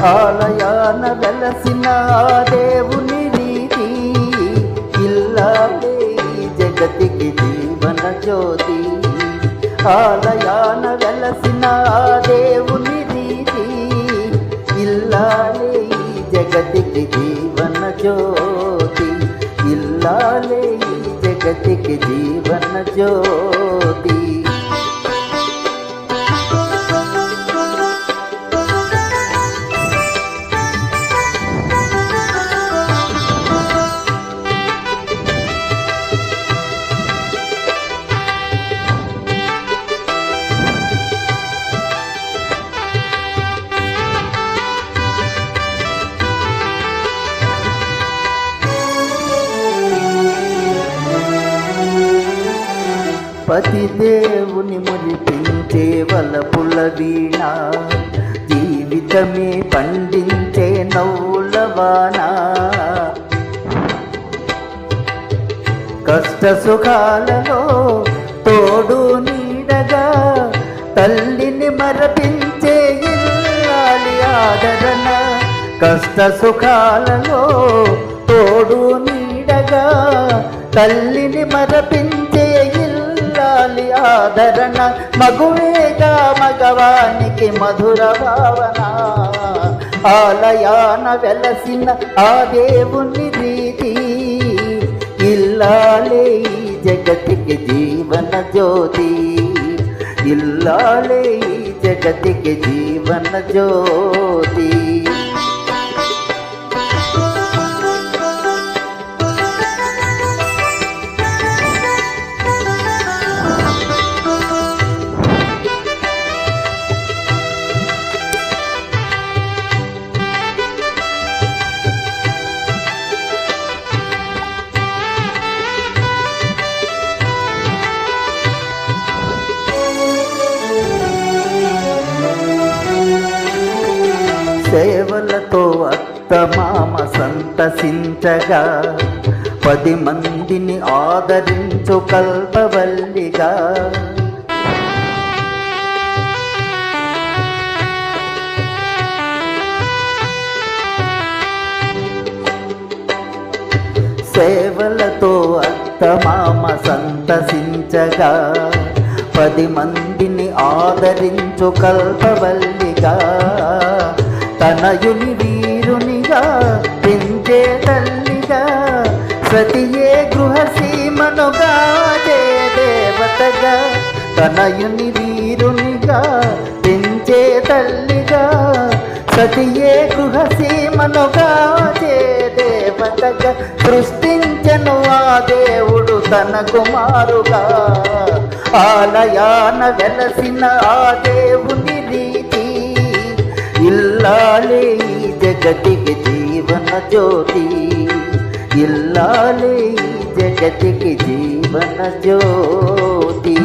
ఆలయాన వెలసిన దేవుని రీతి, ఇల్లాలే ఈ జగతికి జీవన జ్యోతి. ఆలయాన వెలసిన దేవుని రీతి, ఇల్లాలే ఈ జగతికి జీవన జ్యోతి. ఇల్లాలే ఈ జగతికి జీవన జ్యోతి. పతి దేవుని మురిపించే వలపుల వీణ, జీవితమే పండించే నవ్వుల వాన. కష్ట సుఖాలలో తోడు నీడగా, తల్లిని మరపించే ఇల్లాలి ఆదరణ. కష్ట సుఖాలలో తోడు నీడగా, తల్లిని మరపించే ఆదరణ. మగువేగా మగవానికి మధుర భావన, ఆలయాన వెలసిన ఆ దేవుని రీతి, ఇల్లాలే ఈ జగతికి జీవన జ్యోతి. ఇల్లాలే ఈ జగతికి జీవన జ్యోతి. సేవలతో అత్తమామ సంతసించగా, 10 మందిని ఆదరించు కల్పవల్లిగా. సేవలతో అత్తమామ సంతసించగా, 10 మందిని ఆదరించు కల్పవల్లిగా. తనయుని వీరునిగా పెంచే తల్లిగా, సతియే గృహసీమనుగా చే దేవతగా. తనయుని వీరునిగా పెంచే తల్లిగా, సతియే గృహసీమనుగా చే దేవతగా. సృష్టించెను ఆ దేవుడు తన కుమారుగా, ఆలయాన వెలసిన ఆ దేవుని రీతి, ఇల్లాలే ఈ జగతికి జీవన జ్యోతి. ఇల్లాలే ఈ జగతికి జీవన జ్యోతి.